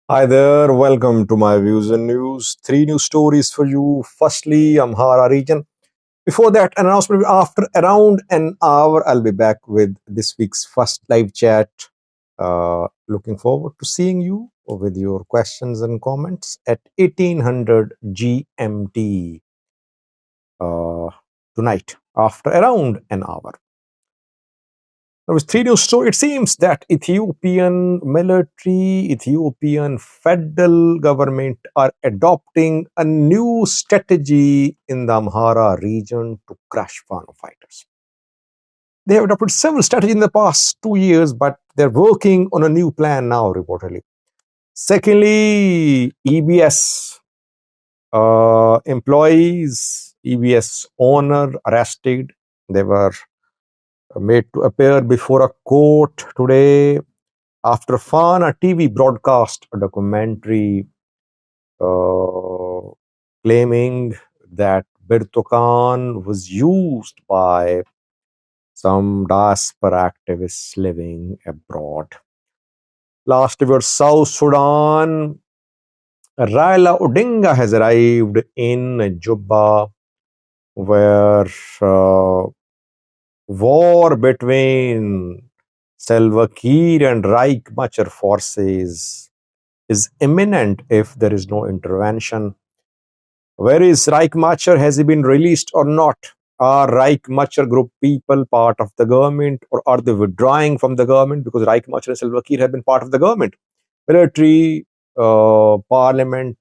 Hi there, welcome to my views and news. Three news stories for you. Firstly, Amhara region. Before that, an announcement after around an hour, I'll be back with this week's first live chat. Looking forward to seeing you with your questions and comments at 1800 GMT uh, tonight after around an hour. There was three news story. It seems that Ethiopian military, Ethiopian federal government are adopting a new strategy in the Amhara region to crush Fano fighters. They have adopted several strategies in the past 2 years, but they're working on a new plan now, reportedly. Secondly, EBS employees, EBS owner arrested. They were made to appear before a court today after Fana TV broadcast a documentary uh, claiming that Bertokan was used by some diaspora activists living abroad. Last year, South Sudan, Raila Odinga has arrived in Juba, where uh, war between Salva Kiir and Reich Machar forces is imminent if there is no intervention. Where is Reich Machar? Has he been released or not? Are Reich Machar group people part of the government, or are they withdrawing from the government? Because Reich Machar and Salva Kiir have been part of the government. Military, parliament,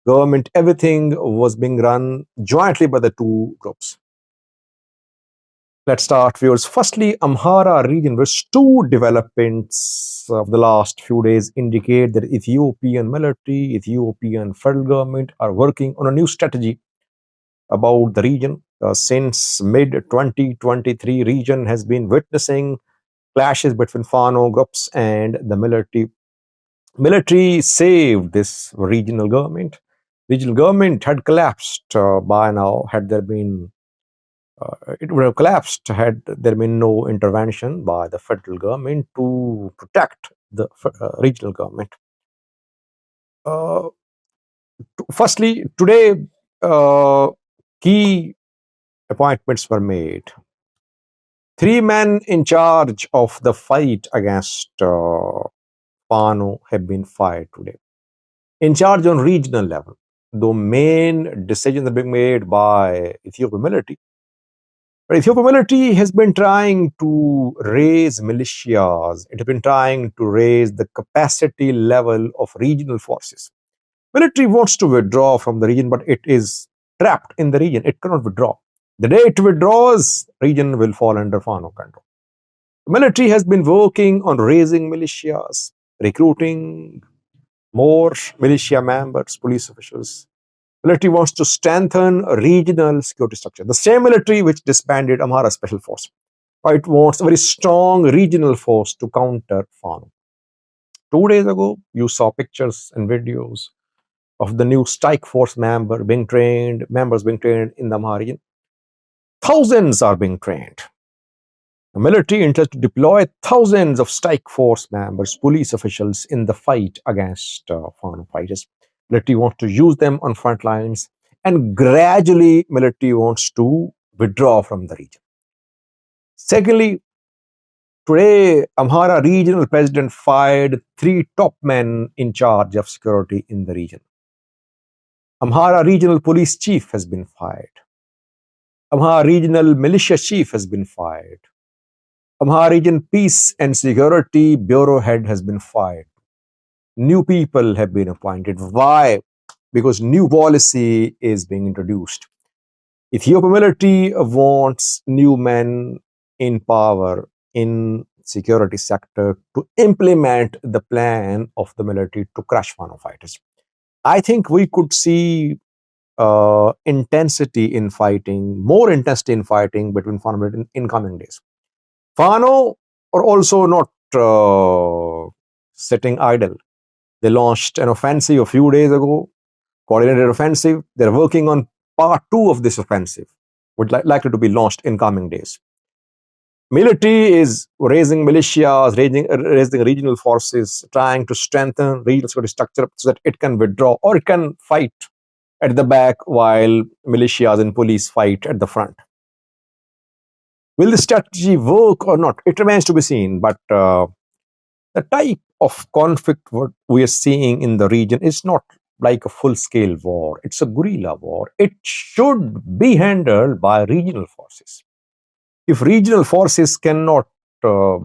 government, everything was being run jointly by the two groups. Let's start, viewers. Firstly, Amhara region, where two developments of the last few days indicate that Ethiopian military, Ethiopian federal government are working on a new strategy about the region. Since mid 2023, region has been witnessing clashes between Fano groups and the military. Military saved this regional government. Regional government had collapsed by now had there been it would have collapsed had there been no intervention by the federal government to protect the regional government. Uh, Firstly, today, key appointments were made. Three men in charge of the fight against Fano have been fired today. In charge on regional level, the main decisions are being made by Ethiopian military. But Ethiopian military has been trying to raise militias. It has been trying to raise the capacity level of regional forces. Military wants to withdraw from the region, but it is trapped in the region. It cannot withdraw. The day it withdraws, region will fall under Fano control. The military has been working on raising militias, recruiting more militia members, police officials. Military wants to strengthen regional security structure. The same military which disbanded Amhara Special Force. It wants a very strong regional force to counter Fano. 2 days ago, you saw pictures and videos of the new strike force members being trained in the Amhara region. Thousands are being trained. The military intends to deploy thousands of strike force members, police officials in the fight against Fano fighters. Military wants to use them on front lines, and gradually military wants to withdraw from the region. Secondly, today Amhara regional president fired three top men in charge of security in the region. Amhara regional police chief has been fired. Amhara regional militia chief has been fired. Amhara region peace and security bureau head has been fired. New people have been appointed. Why? Because new policy is being introduced. Ethiopian military wants new men in power in security sector to implement the plan of the military to crush Fano fighters. I think we could see intensity in fighting, more intensity in fighting between Fano in coming days. Fano are also not sitting idle. They launched an offensive a few days ago, coordinated offensive. They're working on part two of this offensive, which likely to be launched in coming days. Military is raising militias, raising regional forces, trying to strengthen regional security structure so that it can withdraw or it can fight at the back while militias and police fight at the front. Will the strategy work or not? It remains to be seen. But the type of conflict what we are seeing in the region is not like a full-scale war. It's a guerrilla war. It should be handled by regional forces. If regional forces cannot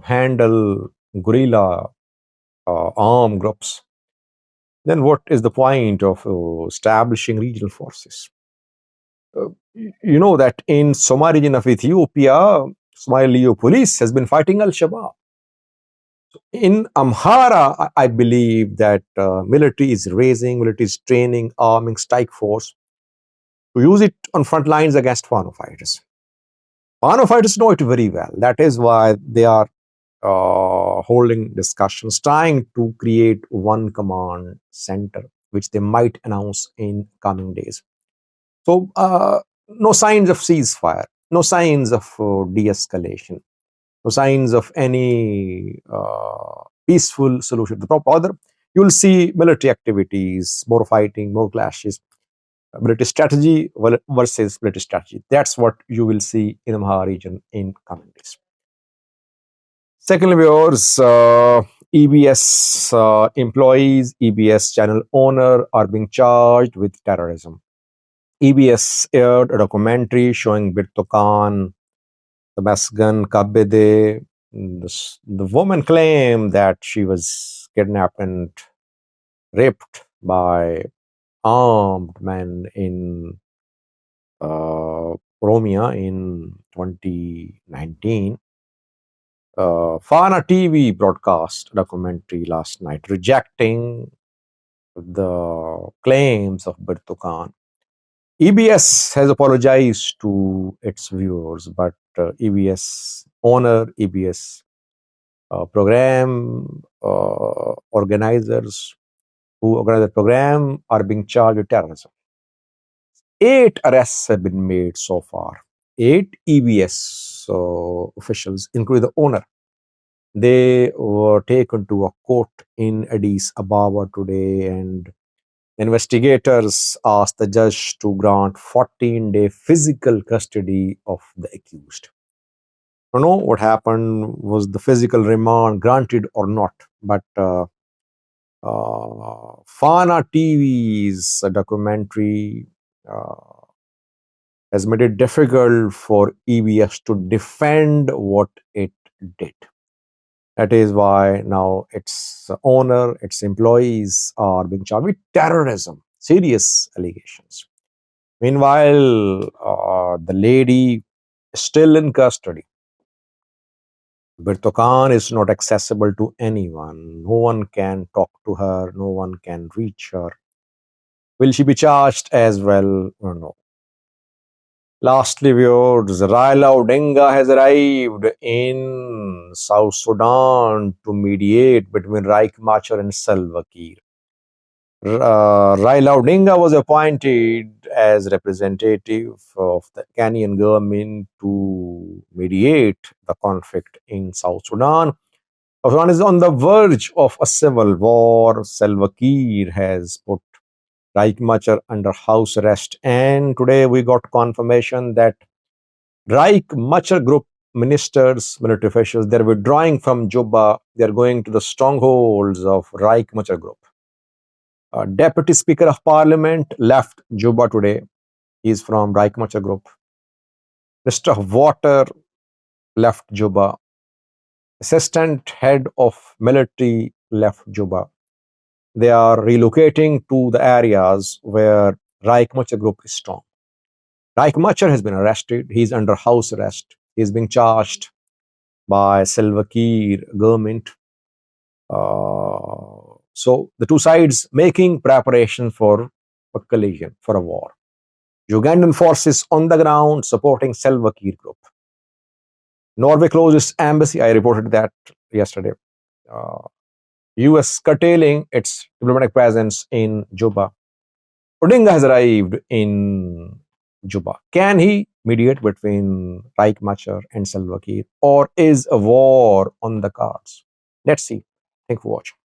handle guerrilla armed groups, then what is the point of establishing regional forces? You know that in Somali region of Ethiopia, Somali police has been fighting Al-Shabaab. In Amhara, I believe that military is training, arming strike force to use it on front lines against Fano fighters. Fano fighters know it very well. That is why they are holding discussions, trying to create one command center, which they might announce in coming days. So, no signs of ceasefire, no signs of de-escalation, no signs of any peaceful solution. Rather, you will see military activities, more fighting, more clashes, military strategy versus military strategy. That's what you will see in the Amhara region in coming days. Secondly, viewers, EBS employees, EBS channel owner are being charged with terrorism. EBS aired a documentary showing Birto Khan, Tabasgan, Kabede. The woman claimed that she was kidnapped and raped by armed men in Oromia in 2019. Fana TV broadcast a documentary last night rejecting the claims of Birto Khan. EBS has apologized to its viewers, but EBS owner, EBS program organizers who organize the program are being charged with terrorism. 8 arrests have been made so far. 8 EBS officials, including the owner. They were taken to a court in Addis Ababa today, and investigators asked the judge to grant 14-day physical custody of the accused. I don't know what happened, was the physical remand granted or not, but Fana TV's documentary has made it difficult for EBS to defend what it did. That is why now its owner, its employees are being charged with terrorism, serious allegations. Meanwhile, the lady is still in custody. Birto Khan is not accessible to anyone. No one can talk to her. No one can reach her. Will she be charged as well or no? Lastly, viewers, Raila Odinga has arrived in South Sudan to mediate between Riek Machar and Salva Kiir. Raila Odinga was appointed as representative of the Kenyan government to mediate the conflict in South Sudan. South Sudan is on the verge of a civil war. Salva Kiir has put Riek Machar under house arrest, and today we got confirmation that Riek Machar group ministers, military officials, they're withdrawing from Juba. They're going to the strongholds of Riek Machar group. Deputy Speaker of Parliament left Juba today. He's from Riek Machar group. Minister of Water left Juba. Assistant head of military left Juba. They are relocating to the areas where Riek Machar group is strong. Riek Machar has been arrested. He's under house arrest. He's being charged by Salva Kiir government. So the two sides making preparation for a collision, for a war. Ugandan forces on the ground supporting Salva Kiir group. Norway closed its embassy. I reported that yesterday. US curtailing its diplomatic presence in Juba. Odinga has arrived in Juba. Can he mediate between Reich Machar and Salva Kiir, or is a war on the cards? Let's see. Thank you for watching.